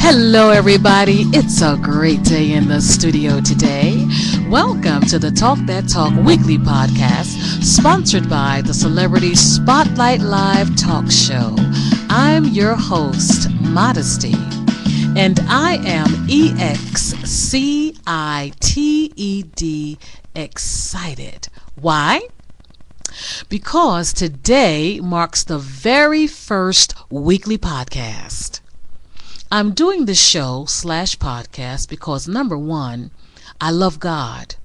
Hello, everybody. It's a great day in the studio today. Welcome to the Talk That Talk weekly podcast, sponsored by the Celebrity Spotlight Live Talk Show. I'm your host, Modesty, and I am EXCITED, excited. Why? Because today marks the very first weekly podcast. I'm doing this show/podcast because, number one, I love God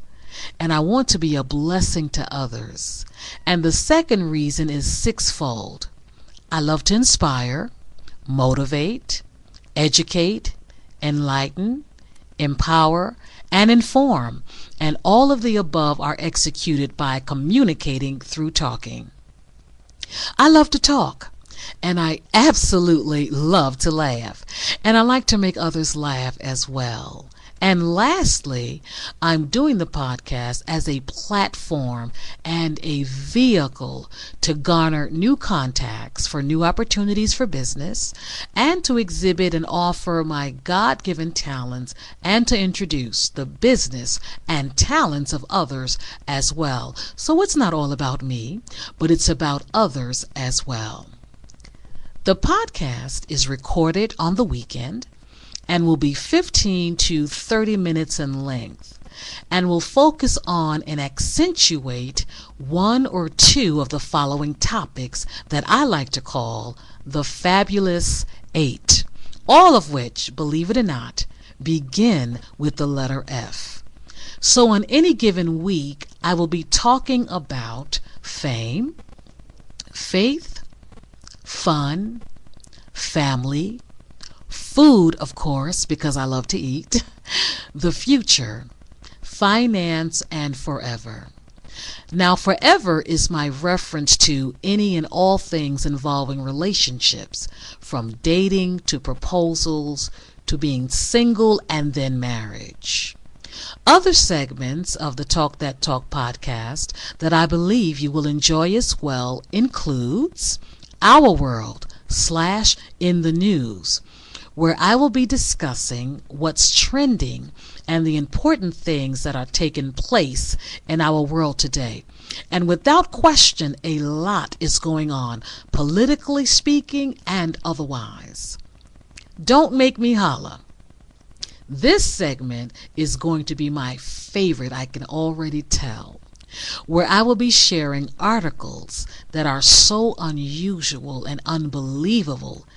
and I want to be a blessing to others. And the second reason is sixfold. I love to inspire, motivate, educate, enlighten, empower, and inform. And all of the above are executed by communicating through talking. I love to talk. And I absolutely love to laugh. And I like to make others laugh as well. And lastly, I'm doing the podcast as a platform and a vehicle to garner new contacts for new opportunities for business and to exhibit and offer my God-given talents and to introduce the business and talents of others as well. So it's not all about me, but it's about others as well. The podcast is recorded on the weekend and will be 15 to 30 minutes in length and will focus on and accentuate one or two of the following topics that I like to call the Fabulous 8, all of which, believe it or not, begin with the letter F. So on any given week, I will be talking about fame, faith, fun, family, food, of course, because I love to eat, the future, finance, and forever. Now, forever is my reference to any and all things involving relationships, from dating to proposals to being single and then marriage. Other segments of the Talk That Talk podcast that I believe you will enjoy as well includes Our World / In the News, where I will be discussing what's trending and the important things that are taking place in our world today. And without question, a lot is going on, politically speaking and otherwise. Don't make me holler. This segment is going to be my favorite, I can already tell, where I will be sharing articles that are so unusual and unbelievable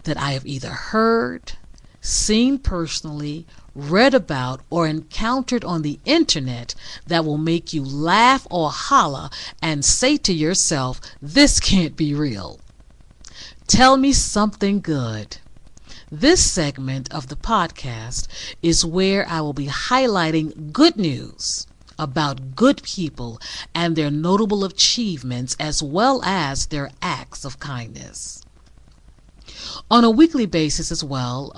that I have either heard, seen personally, read about, or encountered on the internet that will make you laugh or holler and say to yourself, this can't be real. Tell me something good. This segment of the podcast is where I will be highlighting good news about good people and their notable achievements as well as their acts of kindness. On a weekly basis as well,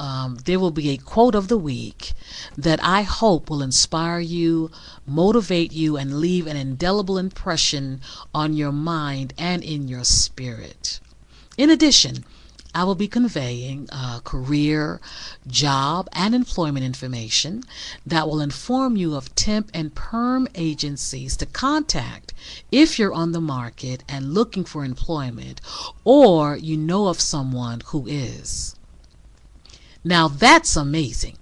there will be a quote of the week that I hope will inspire you, motivate you, and leave an indelible impression on your mind and in your spirit. In addition, I will be conveying career, job, and employment information that will inform you of temp and perm agencies to contact if you're on the market and looking for employment or you know of someone who is. Now that's amazing.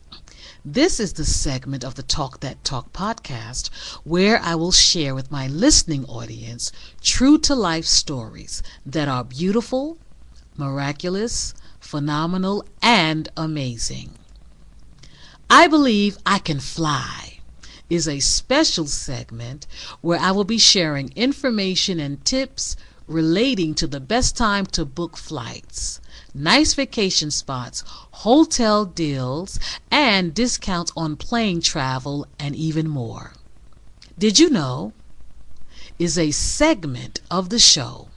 This is the segment of the Talk That Talk podcast where I will share with my listening audience true-to-life stories that are beautiful, miraculous, phenomenal, and amazing. I Believe I Can Fly is a special segment where I will be sharing information and tips relating to the best time to book flights, nice vacation spots, hotel deals, and discounts on plane travel, and even more. Did you know? Is a segment of the show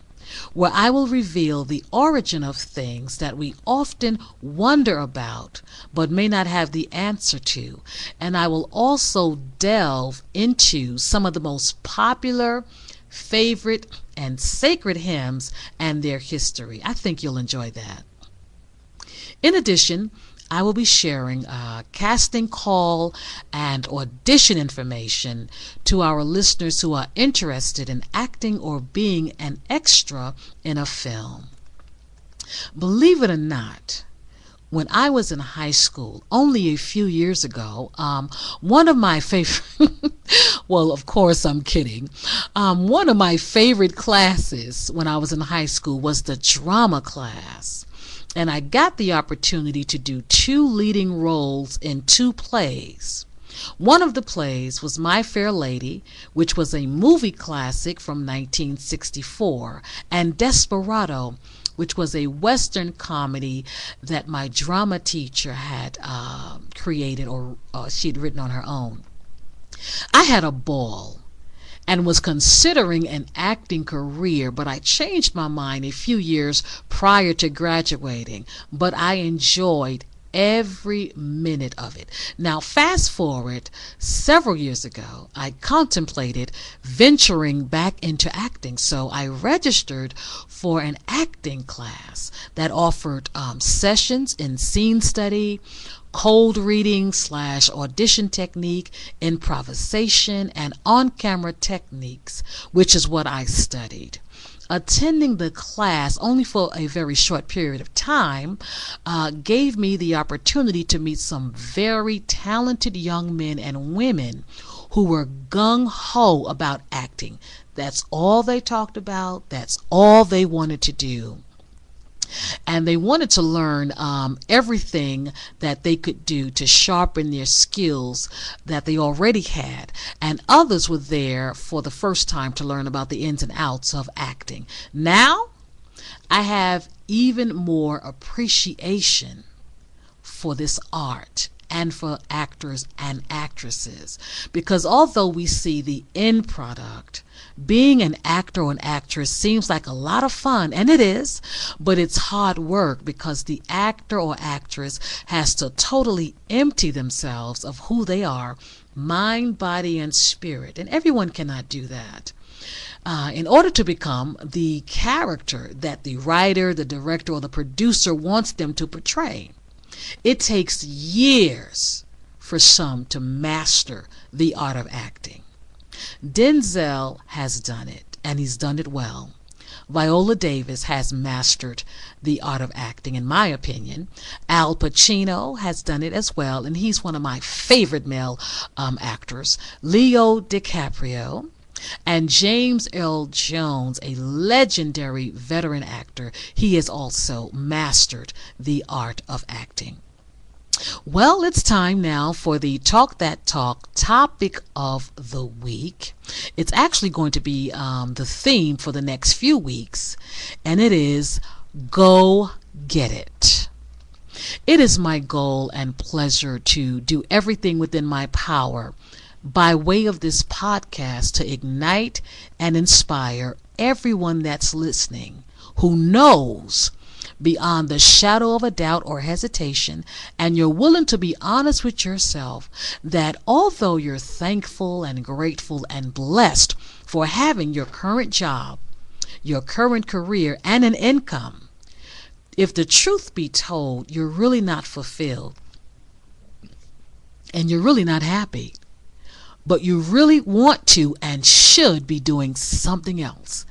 where I will reveal the origin of things that we often wonder about but may not have the answer to. And I will also delve into some of the most popular, favorite, and sacred hymns and their history. I think you'll enjoy that. In addition, I will be sharing casting call and audition information to our listeners who are interested in acting or being an extra in a film. Believe it or not, when I was in high school, only a few years ago, one of my favorite, well, of course I'm kidding, one of my favorite classes when I was in high school was the drama class. And I got the opportunity to do 2 leading roles in 2 plays. One of the plays was My Fair Lady, which was a movie classic from 1964, and Desperado, which was a Western comedy that my drama teacher had created or she'd written on her own. I had a ball and was considering an acting career, but I changed my mind a few years prior to graduating. But I enjoyed every minute of it. Now, fast forward several years ago, I contemplated venturing back into acting, so I registered for an acting class that offered sessions in scene study, cold reading / audition technique, improvisation, and on-camera techniques, which is what I studied. Attending the class only for a very short period of time gave me the opportunity to meet some very talented young men and women who were gung-ho about acting. That's all they talked about. That's all they wanted to do. And they wanted to learn everything that they could do to sharpen their skills that they already had. And others were there for the first time to learn about the ins and outs of acting. Now, I have even more appreciation for this art and for actors and actresses, because although we see the end product, being an actor or an actress seems like a lot of fun, and it is, but it's hard work because the actor or actress has to totally empty themselves of who they are, mind, body, and spirit, and everyone cannot do that. In order to become the character that the writer, the director, or the producer wants them to portray. It takes years for some to master the art of acting. Denzel has done it, and he's done it well. Viola Davis has mastered the art of acting, in my opinion. Al Pacino has done it as well, and he's one of my favorite male actors. Leo DiCaprio. And James Earl Jones, a legendary veteran actor, he has also mastered the art of acting. Well, it's time now for the Talk That Talk topic of the week. It's actually going to be the theme for the next few weeks, and it is Go Get It. It is my goal and pleasure to do everything within my power by way of this podcast to ignite and inspire everyone that's listening who knows beyond the shadow of a doubt or hesitation, and you're willing to be honest with yourself, that although you're thankful and grateful and blessed for having your current job, your current career, and an income, if the truth be told, you're really not fulfilled and you're really not happy. But you really want to and should be doing something else.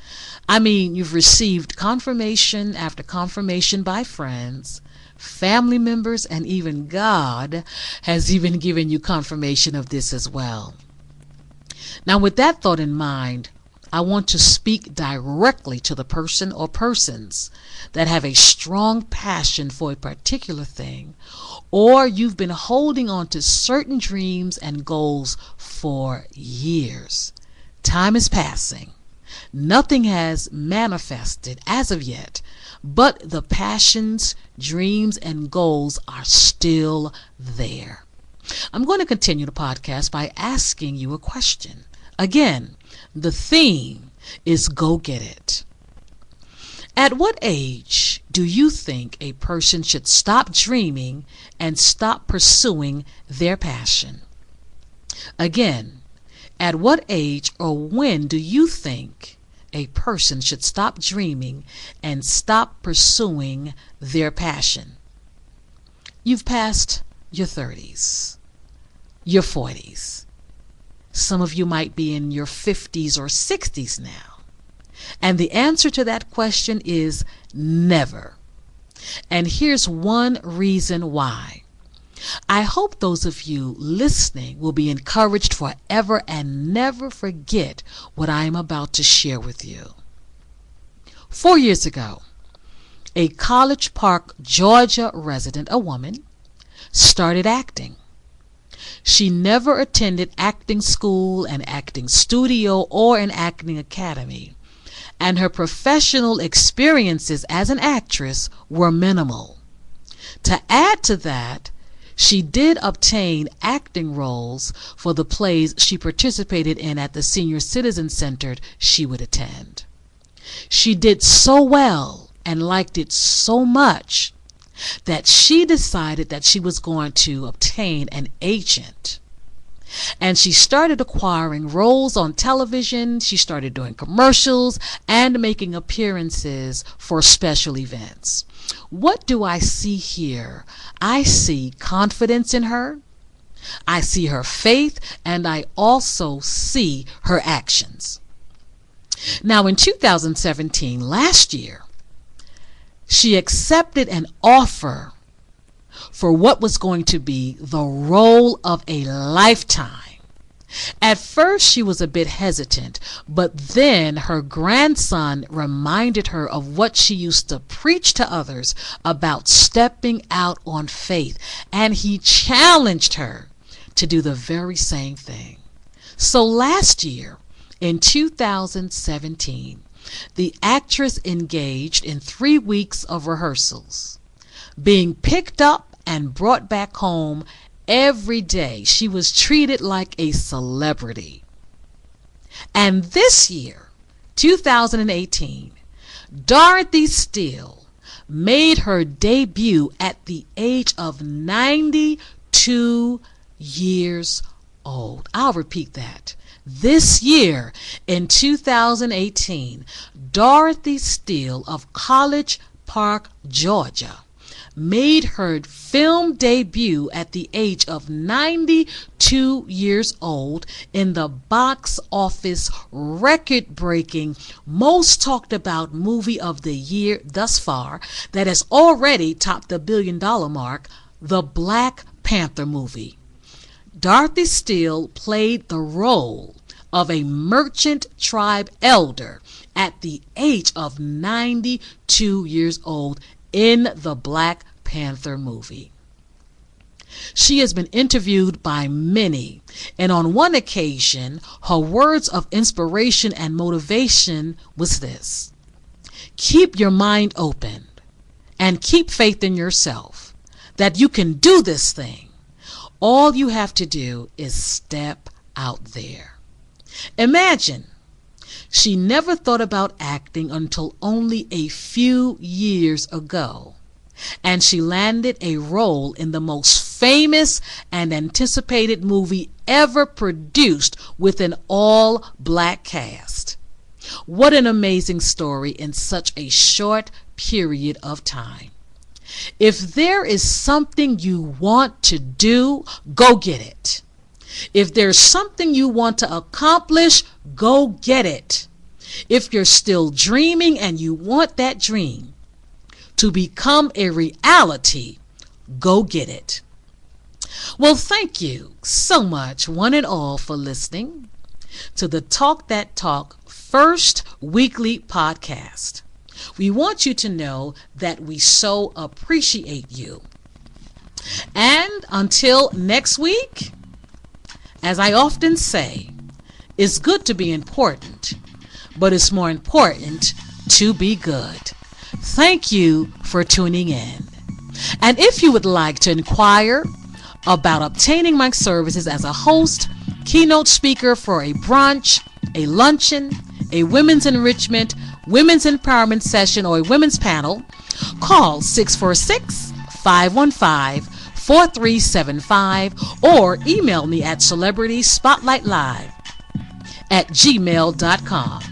I mean, you've received confirmation after confirmation by friends, family members, and even God has even given you confirmation of this as well. Now, with that thought in mind, I want to speak directly to the person or persons that have a strong passion for a particular thing, or you've been holding on to certain dreams and goals for years. Time is passing. Nothing has manifested as of yet, but the passions, dreams, and goals are still there. I'm going to continue the podcast by asking you a question. Again, the theme is Go Get It. At what age do you think a person should stop dreaming and stop pursuing their passion? Again, at what age or when do you think a person should stop dreaming and stop pursuing their passion? You've passed your 30s, your 40s. Some of you might be in your 50s or 60s now. And the answer to that question is never. And here's one reason why. I hope those of you listening will be encouraged forever and never forget what I am about to share with you. 4 years ago, a College Park, Georgia resident, a woman, started acting. She never attended acting school, an acting studio, or an acting academy, and her professional experiences as an actress were minimal. To add to that, she did obtain acting roles for the plays she participated in at the senior citizen center she would attend. She did so well and liked it so much that she decided that she was going to obtain an agent. And she started acquiring roles on television. She started doing commercials and making appearances for special events. What do I see here? I see confidence in her. I see her faith, and I also see her actions. Now, in 2017, last year, she accepted an offer for what was going to be the role of a lifetime. At first, she was a bit hesitant, but then her grandson reminded her of what she used to preach to others about stepping out on faith, and he challenged her to do the very same thing. So last year, in 2017, the actress engaged in 3 weeks of rehearsals, being picked up and brought back home every day. She was treated like a celebrity. And this year, 2018, Dorothy Steele made her debut at the age of 92 years old. I'll repeat that. This year, in 2018, Dorothy Steele of College Park, Georgia, made her film debut at the age of 92 years old in the box office record-breaking, most talked about movie of the year thus far that has already topped the $1 billion mark, the Black Panther movie. Dorothy Steele played the role of a merchant tribe elder at the age of 92 years old in the Black Panther movie. She has been interviewed by many, and on one occasion, her words of inspiration and motivation was this: keep your mind open and keep faith in yourself that you can do this thing. All you have to do is step out there. Imagine, she never thought about acting until only a few years ago, and she landed a role in the most famous and anticipated movie ever produced with an all-black cast. What an amazing story in such a short period of time. If there is something you want to do, go get it. If there's something you want to accomplish, go get it. If you're still dreaming and you want that dream to become a reality, go get it. Well, thank you so much, one and all, for listening to the Talk That Talk first weekly podcast. We want you to know that we so appreciate you. And until next week, as I often say, it's good to be important, but it's more important to be good. Thank you for tuning in. And if you would like to inquire about obtaining my services as a host, keynote speaker for a brunch, a luncheon, a women's enrichment, women's empowerment session, or a women's panel, call 646-515-4375 or email me at celebrityspotlightlive@gmail.com.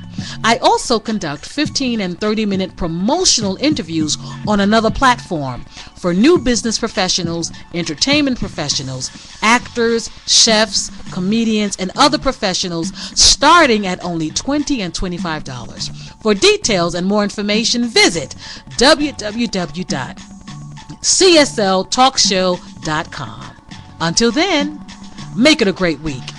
I also conduct 15 and 30-minute promotional interviews on another platform for new business professionals, entertainment professionals, actors, chefs, comedians, and other professionals, starting at only $20 and $25. For details and more information, visit www.csltalkshow.com. Until then, make it a great week.